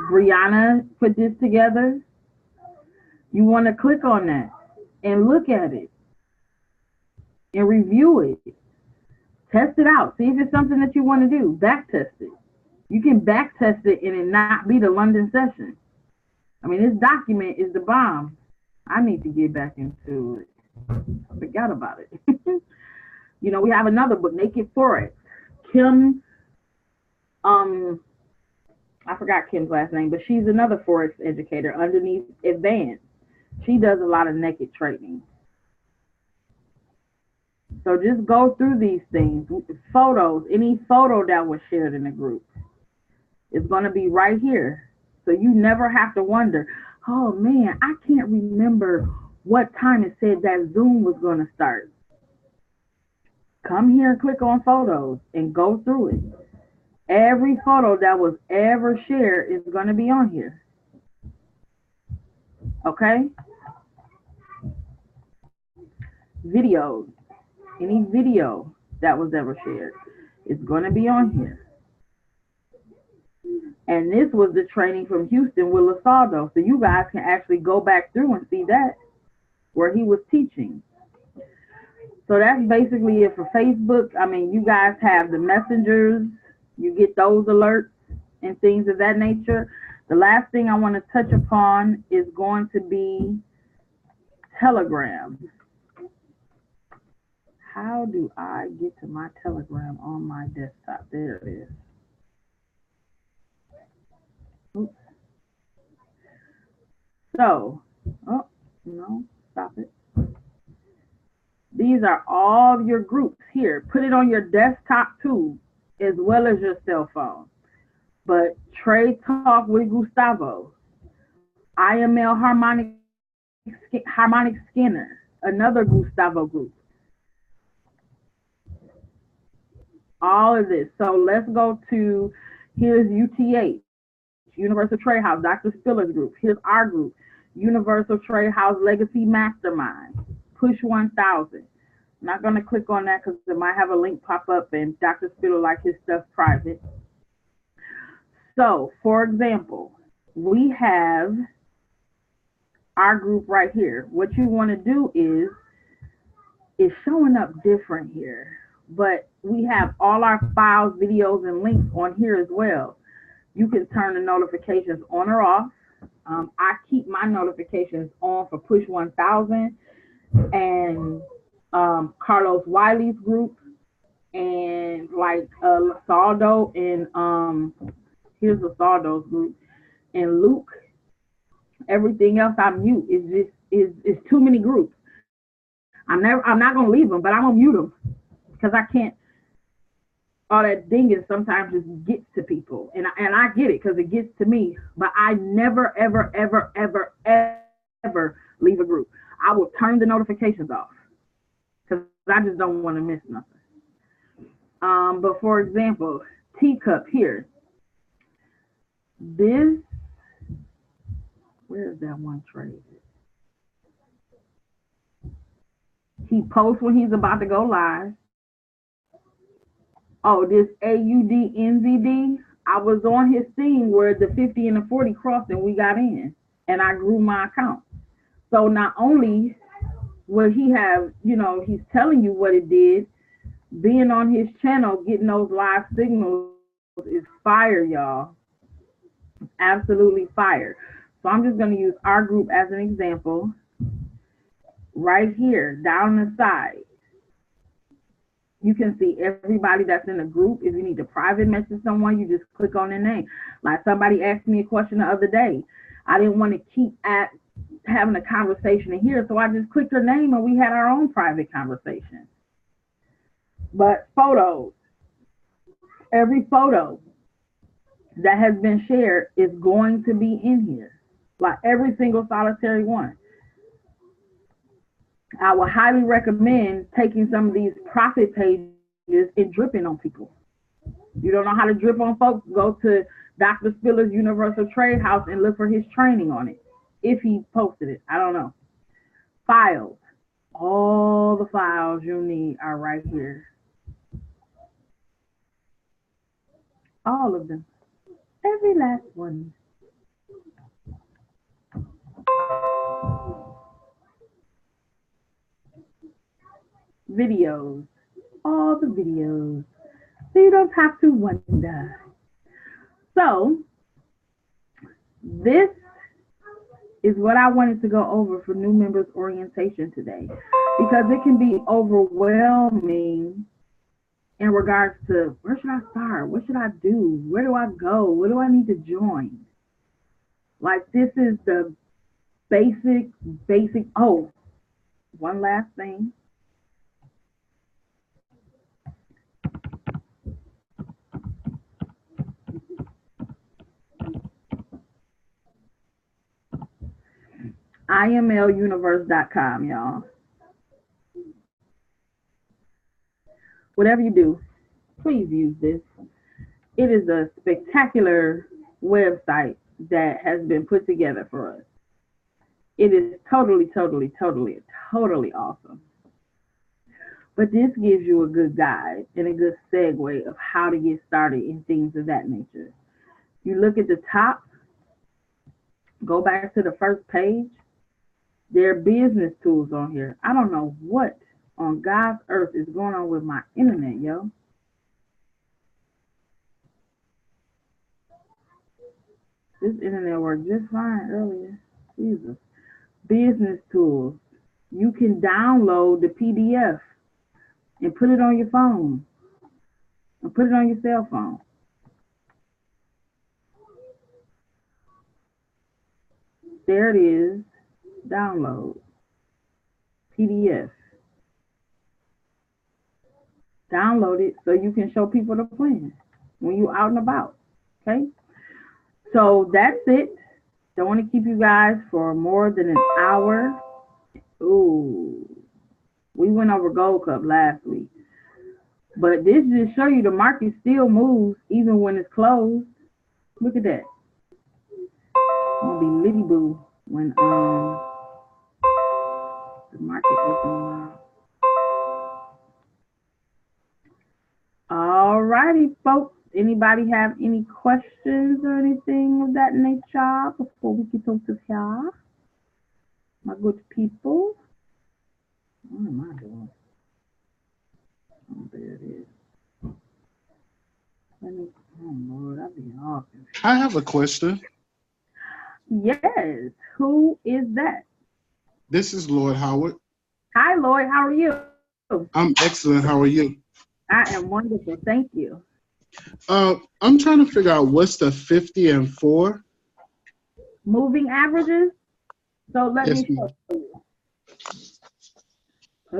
Brianna put this together. You want to click on that and look at it and review it. Test it out. See if it's something that you want to do. Back test it. You can back test it and it not be the London session. I mean, this document is the bomb. I need to get back into it. I forgot about it. You know, we have another book, Naked Forex. Kim, I forgot Kim's last name, but she's another Forex educator underneath Advanced. She does a lot of naked trading. So just go through these things. Photos, any photo that was shared in the group is going to be right here. So you never have to wonder, oh man, I can't remember what time it said that Zoom was going to start. Come here and click on photos and go through it. Every photo that was ever shared is going to be on here. Okay? Videos. Any video that was ever shared is going to be on here. And this was the training from Houston with Lasaldo. So you guys can actually go back through and see that where he was teaching. So that's basically it for Facebook. I mean, you guys have the messengers. You get those alerts and things of that nature. The last thing I want to touch upon is going to be Telegram. How do I get to my Telegram on my desktop? There it is. Oops. So, oh, no, stop it. These are all your groups here. Put it on your desktop too, as well as your cell phone. But Trade Talk with Gustavo, IML Harmonic Skinner, another Gustavo group. All of this. So let's go to, here's UTH, Universal Trade House, Dr. Spiller's group. Here's our group, Universal Trade House Legacy Mastermind, Push 1000. I'm not going to click on that because it might have a link pop up and Dr. Spiller like his stuff private. So, for example, we have our group right here. What you want to do is, it's showing up different here, but we have all our files, videos, and links on here as well. You can turn the notifications on or off. I keep my notifications on for Push 1000 and Carlos Wiley's group, and like Lasaldo, and here's Lasaldo's group, and Luke. Everything else I mute. Is too many groups. I'm not gonna leave them, but I'm gonna mute them because I can't. All that dinging sometimes just gets to people, and I get it because it gets to me. But I never ever ever ever ever leave a group. I will turn the notifications off because I just don't want to miss nothing. But for example, Teacup here. This, where's that one trade? He posts when he's about to go live. Oh, this AUDNZD, I was on his thing where the 50 and the 40 crossed and we got in, and I grew my account. So not only will he have, he's telling you what it did, being on his channel, getting those live signals is fire, y'all. Absolutely fire. So I'm just going to use our group as an example. Right here, down the side, you can see everybody that's in the group. If you need to private message someone, you just click on their name. Like somebody asked me a question the other day. I didn't want to keep having a conversation in here, so I just clicked her name and we had our own private conversation. But photos, every photo that has been shared is going to be in here, like every single solitary one. I would highly recommend taking some of these profit pages and dripping on people. You don't know how to drip on folks, go to Dr. Spiller's Universal Trade House and look for his training on it. If he posted it, I don't know. Files. All the files you need are right here. All of them. Every last one. Videos. All the videos. So you don't have to wonder. So this is what I wanted to go over for new members orientation today, because it can be overwhelming in regards to where should I start? What should I do? Where do I go? What do I need to join? Like this is the basic, oh, one last thing. IMLuniverse.com, y'all. Whatever you do, please use this. It is a spectacular website that has been put together for us. It is totally awesome. But this gives you a good guide and a good segue of how to get started in things of that nature. You look at the top, go back to the first page. There are business tools on here. I don't know what on God's earth is going on with my internet, yo. This internet worked just fine earlier. Jesus. Business tools. You can download the PDF and put it on your phone. Or put it on your cell phone. There it is. Download. PDF. Download it so you can show people the plan when you're out and about. Okay? So that's it. Don't want to keep you guys for more than an hour. Ooh. We went over Gold Cup last week. But this just show you the market still moves even when it's closed. Look at that. I'm gonna be litty boo when the market opens. All righty, folks. Anybody have any questions or anything of that nature before we get on to here? My good people. What am I doing? Oh, there it is. Let me, oh Lord, I'll be off. I have a question. Yes. Who is that? This is Lloyd Howard. Hi, Lloyd. How are you? I'm excellent. How are you? I am wonderful. Thank you. I'm trying to figure out what's the 50 and 4. Moving averages. So let Yes, me show you. So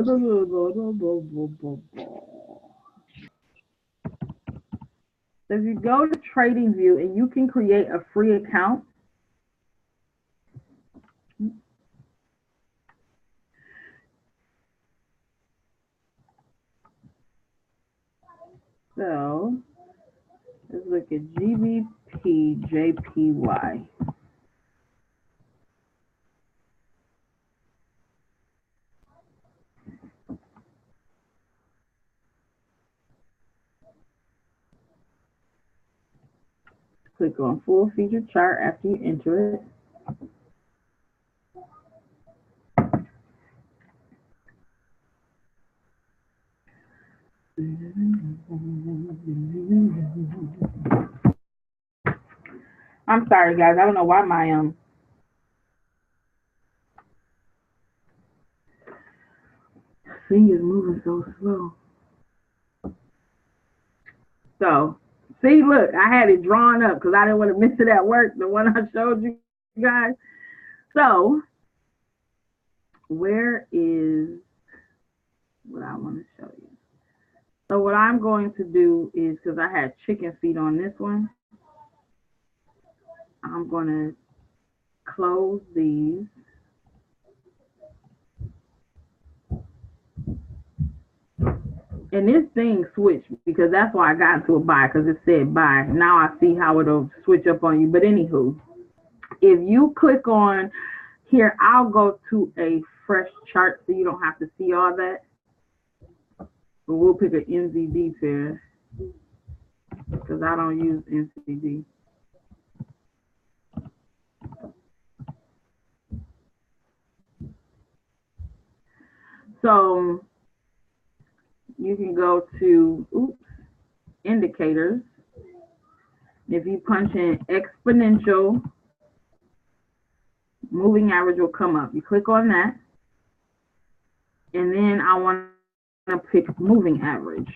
if you go to Trading View and you can create a free account. So let's look at GBP/JPY. Click on full feature chart after you enter it. I'm sorry, guys. I don't know why my thing is moving so slow. So, see, look, I had it drawn up because I didn't want to miss it at work, the one I showed you guys. So, where is what I want to show you? So what I'm going to do is, because I had chicken feet on this one, I'm going to close these. And this thing switched because that's why I got into a buy, because it said buy. Now I see how it'll switch up on you. But anywho, if you click on here, I'll go to a fresh chart so you don't have to see all that. But we'll pick an NZD pair because I don't use NZD. So you can go to indicators. If you punch in exponential, moving average will come up. You click on that. And then I want to pick moving average.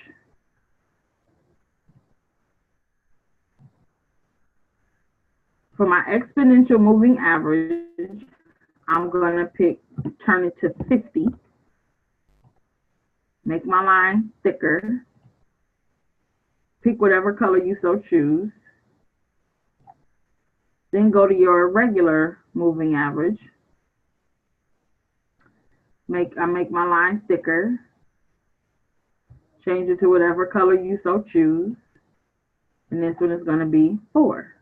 For my exponential moving average, I'm going to turn it to 50. Make my line thicker. Pick whatever color you so choose. Then go to your regular moving average. I make my line thicker. Change it to whatever color you so choose. And this one is going to be 4.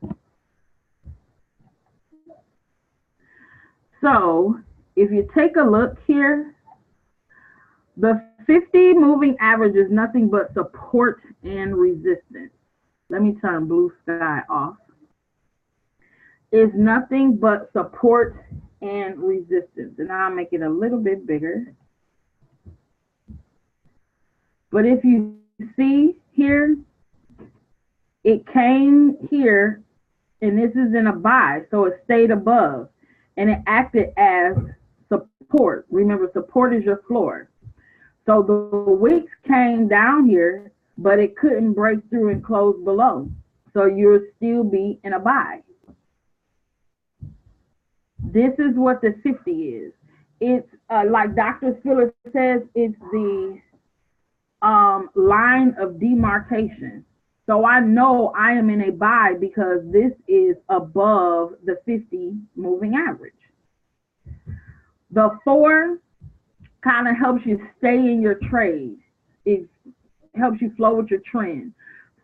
So if you take a look here, the 50 moving average is nothing but support and resistance. Let me turn blue sky off. It's nothing but support and resistance. And I'll make it a little bit bigger. But if you see here, it came here, and this is in a buy, so it stayed above, and it acted as support. Remember, support is your floor. So the wicks came down here, but it couldn't break through and close below. So you'll still be in a buy. This is what the 50 is. It's like Dr. Spiller says, it's the line of demarcation. So I know I am in a buy because this is above the 50 moving average. The 4 kind of helps you stay in your trade. It helps you flow with your trend.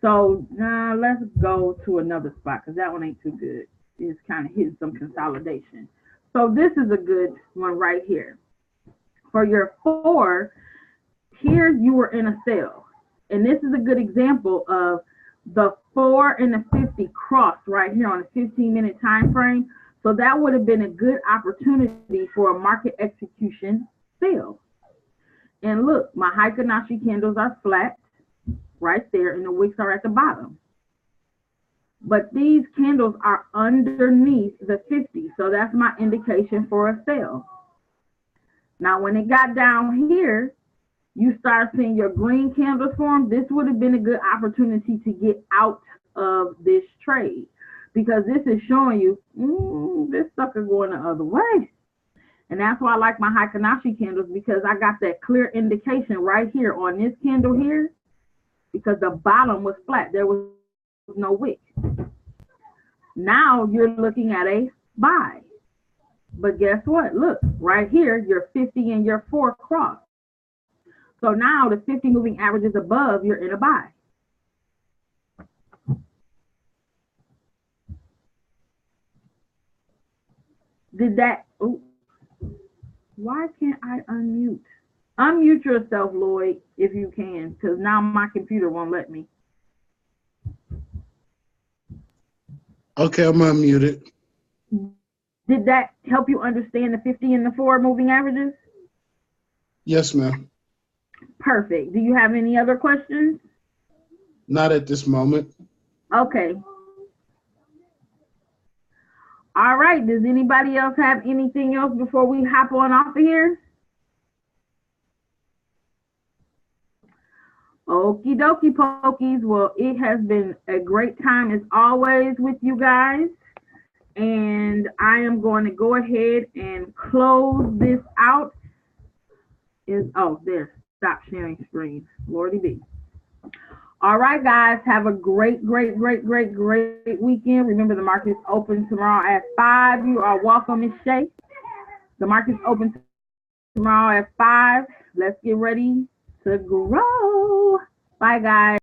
So let's go to another spot because that one ain't too good. It's kind of hitting some consolidation. So this is a good one right here. For your 4, here you were in a sale. And this is a good example of the 4 and the 50 crossed right here on a 15-minute time frame. So that would have been a good opportunity for a market execution sale. And look, my Heikin-Ashi candles are flat right there, and the wicks are at the bottom. But these candles are underneath the 50, so that's my indication for a sale. Now, when it got down here, you start seeing your green candles form. This would have been a good opportunity to get out of this trade because this is showing you this sucker going the other way. And that's why I like my Heikin-Ashi candles, because I got that clear indication right here on this candle here, because the bottom was flat. There was no wick. Now you're looking at a buy. But guess what? Look, right here, your 50 and your 4 cross. So now the 50 moving average is above, you're in a buy. Did that, why can't I unmute? Unmute yourself, Lloyd, if you can, because now my computer won't let me. Okay, I'm unmuted. Did that help you understand the 50 and the 4 moving averages? Yes, ma'am. Perfect. Do you have any other questions? Not at this moment. Okay. All right. Does anybody else have anything else before we hop on off of here? Okie dokie pokies. Well, it has been a great time as always with you guys. And I am going to go ahead and close this out. There. Stop sharing screen. Lordy be. All right, guys. Have a great weekend. Remember, the market is open tomorrow at 5. You are welcome, Ms. Shay. The market's open tomorrow at 5. Let's get ready to grow. Bye, guys.